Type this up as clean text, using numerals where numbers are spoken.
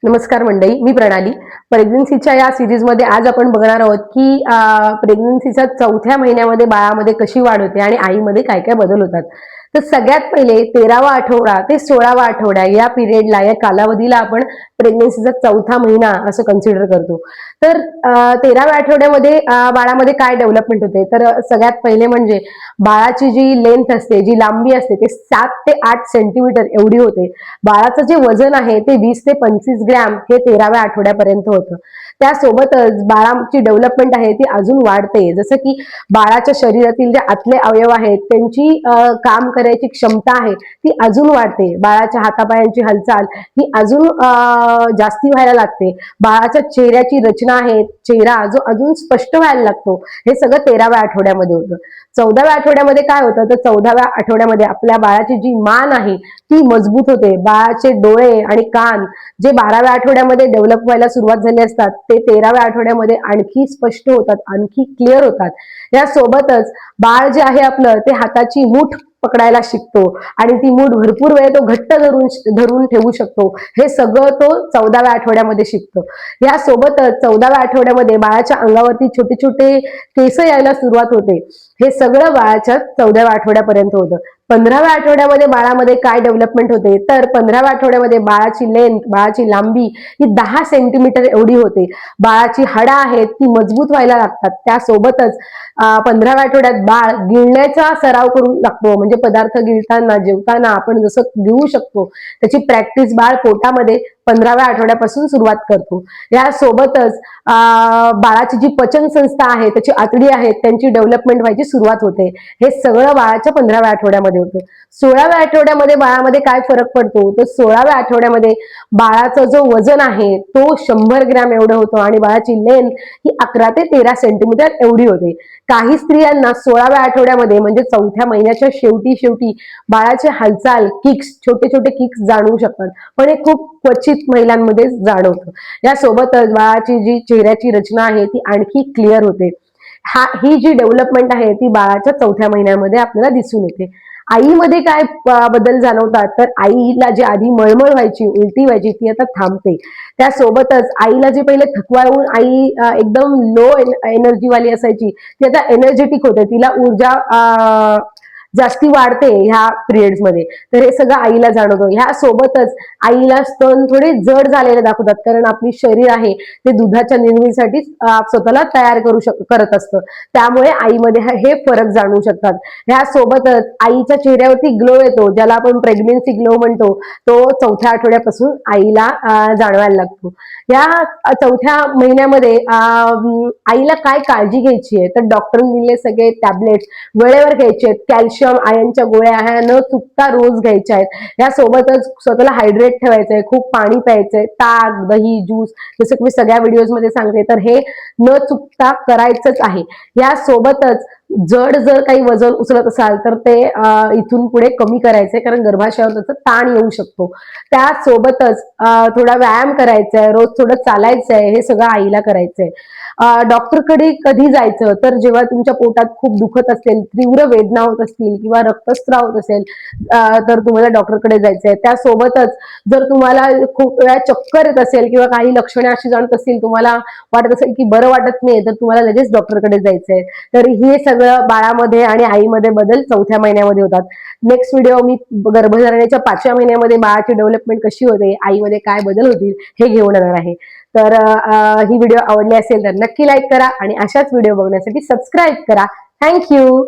नमस्कार मंडळी, मी प्रणाली. प्रेग्नन्सीच्या या सिरीजमध्ये आज आपण बघणार आहोत की प्रेग्नन्सीच्या 4थ्या महिन्यामध्ये बाळामध्ये कशी वाढ होते आणि आईमध्ये काय काय बदल होतात. तर सगळ्यात पहिले 13वा आठवडा ते 16वा आठवडा या पिरियडला, या कालावधीला आपण प्रेग्नन्सीचा 4था महिना असं कन्सिडर करतो. तर 13व्या आठवड्यामध्ये बाळामध्ये काय डेव्हलपमेंट होते, तर सगळ्यात पहिले म्हणजे बाळाची जी लेंथ असते, जी लांबी असते, ते 7 ते 8 सेंटीमीटर एवढी होते. बाळाचं जे वजन आहे ते 20 ते 25 ग्रॅम हे 13व्या आठवड्यापर्यंत होतं. त्यासोबतच बाळाची डेव्हलपमेंट आहे ती अजून वाढते. जसं की बाळाच्या शरीरातील जे आतले अवयव आहेत त्यांची काम करायची क्षमता आहे ती अजून वाढते. बाळाच्या हातापायांची हालचाल ही अजून जास्ती व्हायला लागते. बाळाच्या चेहऱ्याची रचना आहे, चेहरा जो अजून स्पष्ट व्हायला लागतो. हे सगळं 13व्या आठवड्यामध्ये होतं. 14व्या आठवड्यामध्ये काय होतं, तर 14व्या आठवड्यामध्ये आपल्या बाळाची जी मान आहे ती मजबूत होते. बाळाचे डोळे आणि कान जे 12व्या आठवड्यामध्ये डेव्हलप व्हायला सुरुवात झाली असतात ते 13व्या आठवड्यामध्ये आणखी स्पष्ट होतात, आणखी क्लिअर होतात. यासोबतच बाळ जे आहे आपलं ते हाताची मूठ पकडायला शिकतो आणि ती मूठ भरपूर वेळ तो घट्ट धरून ठेवू शकतो. हे सगळं तो 14व्या आठवड्यामध्ये शिकतो. यासोबतच 14व्या आठवड्यामध्ये बाळाच्या अंगावरती छोटे छोटे केस यायला सुरुवात होते. हे सगळं बाळाच्या 14व्या आठवड्यापर्यंत होतं. 15व्या आठवड्यामध्ये बाळामध्ये काय डेव्हलपमेंट होते, तर 15व्या आठवड्यामध्ये बाळाची लेंथ, बाळाची लांबी ही 10 सेंटीमीटर एवढी होते. बाळाची हाडं आहेत ती मजबूत व्हायला लागतात. त्यासोबतच 15व्या आठवड्यात बाळ गिळण्याचा सराव करू लागतो. म्हणजे पदार्थ गिळताना, जेवताना आपण जसं गिळू शकतो त्याची प्रॅक्टिस बाळ पोटामध्ये 15व्या आठवड्यापासून सुरुवात करतो. यासोबतच बाळाची जी पचन संस्था आहे, त्याची आतडी आहेत, त्यांची डेव्हलपमेंट व्हायची सुरुवात होते. हे सगळं बाळाच्या 15व्या आठवड्यामध्ये होतं. 16व्या आठवड्यामध्ये बाळामध्ये काय फरक पडतो, तर 16व्या आठवड्यामध्ये बाळाचं जो वजन आहे तो 100 ग्रॅम एवढं होतं आणि बाळाची लेंथ ही 11 ते 13 सेंटीमीटर एवढी होते. काही स्त्रियांना 16व्या आठवड्यामध्ये म्हणजे 4थ्या महिन्याच्या शेवटी बाळाचे हालचाल, किक्स, छोटे छोटे किक्स जाणवू शकतात, पण हे खूप क्वचित महिलांमध्ये जाणवतं. यासोबतच बाळाची जी चेहऱ्याची रचना आहे ती आणखी क्लिअर होते. ही जी डेव्हलपमेंट आहे ती बाळाच्या 4थ्या महिन्यामध्ये आपल्याला दिसून येते. आईमध्ये काय बदल जाणवतात, तर आईला जी आधी मळमळ व्हायची, उलटी व्हायची ती आता थांबते. त्यासोबतच आईला जे पहिले थकवा येऊन आई एकदम लो एनर्जी वाली असायची ती आता एनर्जेटिक होते. तिला ऊर्जा जास्ती वाढते ह्या पिरियड्स मध्ये. तर हे सगळं आईला जाणवतं. ह्या सोबतच आईला स्तन थोडे जड झालेले दाखवतात, कारण आपली शरीर आहे ते दुधाच्या निर्मितीसाठी स्वतःला तयार करत असतं. त्यामुळे आईमध्ये हे फरक जाणवू शकतात. ह्या सोबतच आईच्या चेहऱ्यावरती ग्लो येतो, ज्याला आपण प्रेग्नेन्सी ग्लो म्हणतो, तो 4थ्या आठवड्यापासून आईला जाणवायला लागतो. या 4थ्या महिन्यामध्ये आईला काय काळजी घ्यायची आहे, तर डॉक्टरांनी दिलेले सगळे टॅबलेट्स वेळेवर घ्यायचे आहेत. कॅल्शियम, आयर्नच्या गोळ्या ह्या न चुकता रोज घ्यायच्या आहेत. यासोबतच स्वतःला हायड्रेट ठेवायचंय, खूप पाणी प्यायचंय, ताक, दही, ज्यूस, जसं की मी सगळ्या व्हिडिओज मध्ये सांगते, तर हे न चुकता करायचंच आहे. यासोबतच जर काही वजन उचलत असाल तर ते इथून पुढे कमी करायचंय, कारण गर्भाशयावर त्याचा ताण येऊ शकतो. त्यासोबतच थोडा व्यायाम करायचा आहे, रोज थोडं चालायचंय, हे सगळं आईला करायचंय. डॉक्टरकडे कधी जायचं, तर जेव्हा तुमच्या पोटात खूप दुखत असेल, तीव्र वेदना होत असतील किंवा रक्तस्राव होत असेल, तर तुम्हाला डॉक्टरकडे जायचंय. त्यासोबतच जर तुम्हाला खूप वेळा चक्कर येत असेल किंवा काही लक्षणे अशी जाणत असतील, तुम्हाला वाटत असेल की बरं वाटत नाही, तर तुम्हाला लगेच डॉक्टरकडे जायचंय. तर हे सगळं बाळामध्ये आणि आईमध्ये बदल 4थ्या महिन्यामध्ये होतात. नेक्स्ट व्हिडिओ मी गर्भधारणेच्या 5व्या महिन्यामध्ये बाळाची डेव्हलपमेंट कशी होते, आईमध्ये काय बदल होतील हे घेऊन येणार आहे. तर ही व्हिडिओ आवडली असेल तर नक्की लाईक करा आणि अशाच व्हिडिओ बघण्यासाठी सबस्क्राईब करा. थँक्यू.